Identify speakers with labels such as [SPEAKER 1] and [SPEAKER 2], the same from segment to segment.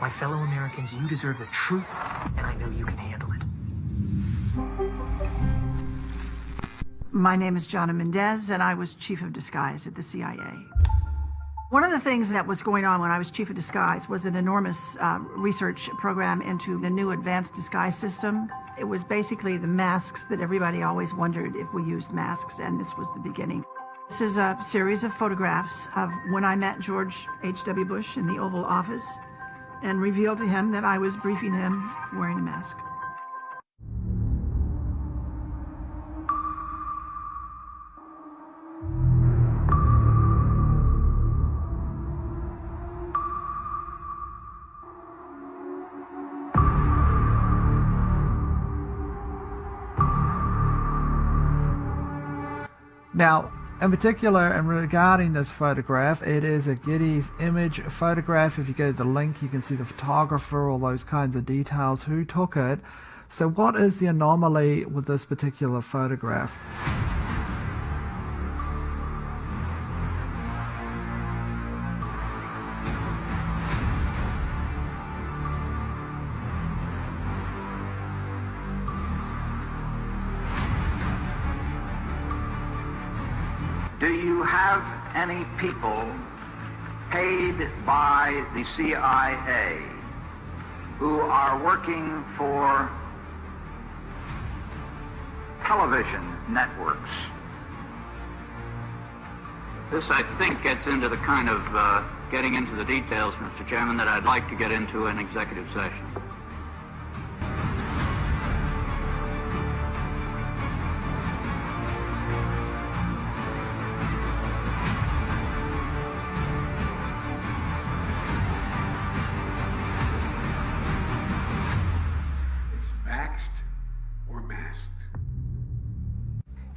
[SPEAKER 1] My fellow Americans, you deserve the truth, and I know you can handle it.
[SPEAKER 2] My name is Jonna Mendez, and I was chief of disguise at the CIA. One of the things that was going on when I was chief of disguise was an enormous research program into the new advanced disguise system. It was basically the masks that everybody always wondered if we used masks, and this was the beginning. This is a series of photographs of when I met George H.W. Bush in the Oval Office and revealed to him that I was briefing him wearing a mask.
[SPEAKER 3] Now, in particular, and regarding this photograph, it is a Getty's image photograph. If you go to the link, you can see the photographer, all those kinds of details, who took it. So what is the anomaly with this particular photograph?
[SPEAKER 4] Do you have any people paid by the CIA who are working for television networks? This, I think, gets into the kind of getting into the details, Mr. Chairman, that I'd like to get into in executive session.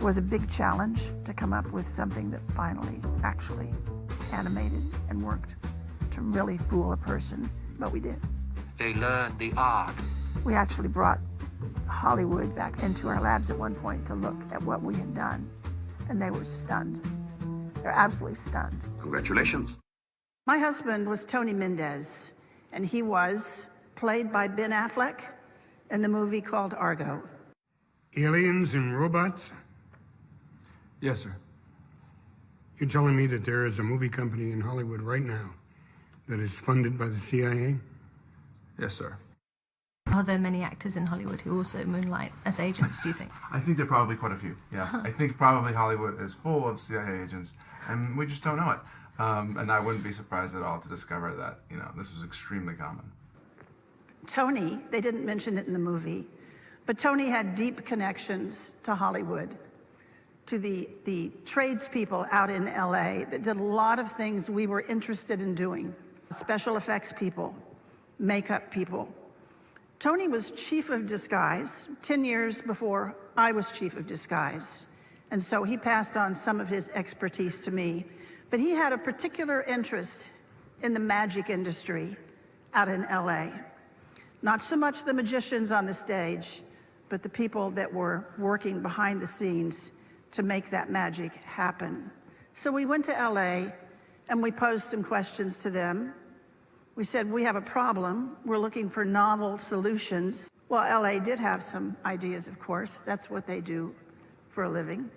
[SPEAKER 2] It was a big challenge to come up with something that finally actually animated and worked to really fool a person, but we did.
[SPEAKER 5] They learned the art.
[SPEAKER 2] We actually brought Hollywood back into our labs at one point to look at what we had done, and they were stunned. They're absolutely stunned.
[SPEAKER 5] Congratulations.
[SPEAKER 2] My husband was Tony Mendez, and he was played by Ben Affleck in the movie called Argo.
[SPEAKER 6] Aliens and robots?
[SPEAKER 7] Yes, sir.
[SPEAKER 6] You're telling me that there is a movie company in Hollywood right now that is funded by the CIA?
[SPEAKER 7] Yes, sir.
[SPEAKER 8] Are there many actors in Hollywood who also moonlight as agents, do you think?
[SPEAKER 7] I think there are probably quite a few, yes. I think probably Hollywood is full of CIA agents, and we just don't know it. And I wouldn't be surprised at all to discover that, this was extremely common.
[SPEAKER 2] Tony, they didn't mention it in the movie, but Tony had deep connections to Hollywood, to the tradespeople out in LA that did a lot of things we were interested in doing. Special effects people, makeup people. Tony was chief of disguise 10 years before I was chief of disguise. And so he passed on some of his expertise to me. But he had a particular interest in the magic industry out in LA. Not so much the magicians on the stage, but the people that were working behind the scenes to make that magic happen. So we went to LA and we posed some questions to them. We said, we have a problem. We're looking for novel solutions. Well, LA did have some ideas, of course. That's what they do for a living.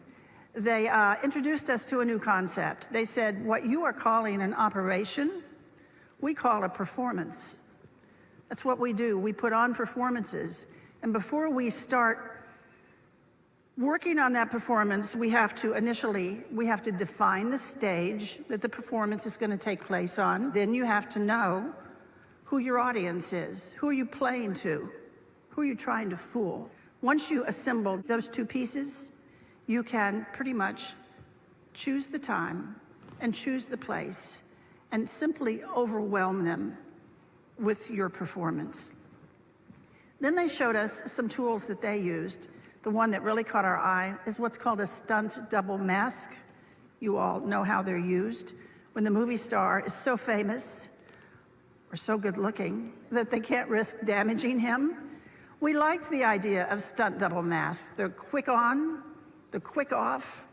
[SPEAKER 2] They introduced us to a new concept. They said, what you are calling an operation, we call a performance. That's what we do. We put on performances. And before we start working on that performance, we have to define the stage that the performance is going to take place on. Then you have to know who your audience is. Who are you playing to? Who are you trying to fool? Once you assemble those two pieces, you can pretty much choose the time and choose the place and simply overwhelm them with your performance. Then they showed us some tools that they used. The one that really caught our eye is what's called a stunt double mask. You all know how they're used. When the movie star is so famous or so good looking that they can't risk damaging him, we liked the idea of stunt double masks. They're quick on, they're quick off,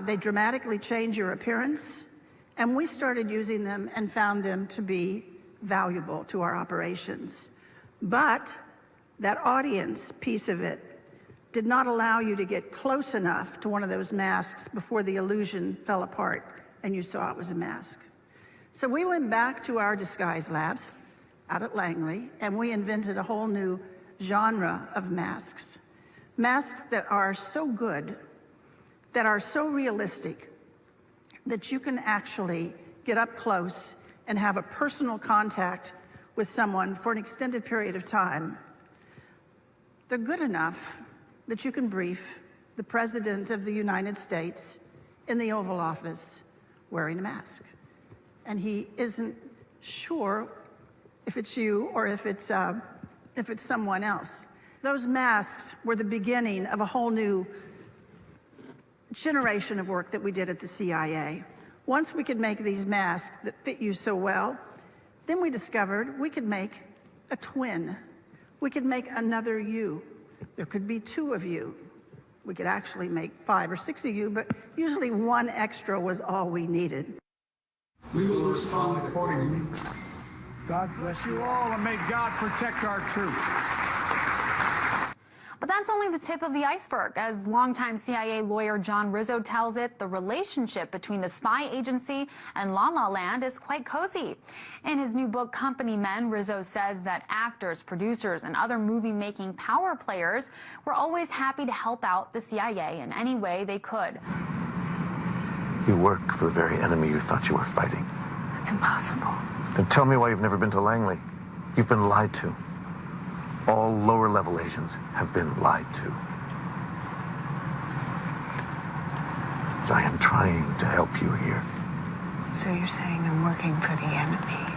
[SPEAKER 2] they dramatically change your appearance, and we started using them and found them to be valuable to our operations. But that audience piece of it did not allow you to get close enough to one of those masks before the illusion fell apart and you saw it was a mask. So we went back to our disguise labs out at Langley, and we invented a whole new genre of masks. Masks that are so good, that are so realistic, that you can actually get up close and have a personal contact with someone for an extended period of time. They're good enough that you can brief the President of the United States in the Oval Office wearing a mask. And he isn't sure if it's you or if it's someone else. Those masks were the beginning of a whole new generation of work that we did at the CIA. Once we could make these masks that fit you so well, then we discovered we could make a twin. We could make another you. There could be two of you. We could actually make 5 or 6 of you, but usually one extra was all we needed.
[SPEAKER 9] We will respond accordingly. God bless you all, and may God protect our troops.
[SPEAKER 10] But that's only the tip of the iceberg. As longtime CIA lawyer John Rizzo tells it, the relationship between the spy agency and La La Land is quite cozy. In his new book, Company Men, Rizzo says that actors, producers, and other movie-making power players were always happy to help out the CIA in any way they could.
[SPEAKER 11] You work for the very enemy you thought you were fighting.
[SPEAKER 10] It's impossible.
[SPEAKER 11] Then tell me why you've never been to Langley. You've been lied to. All lower-level agents have been lied to. I am trying to help you here.
[SPEAKER 12] So you're saying I'm working for the enemy?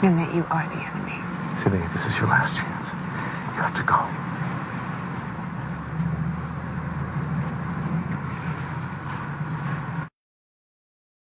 [SPEAKER 12] And that you are the enemy?
[SPEAKER 11] Sydney, this is your last chance. You have to go.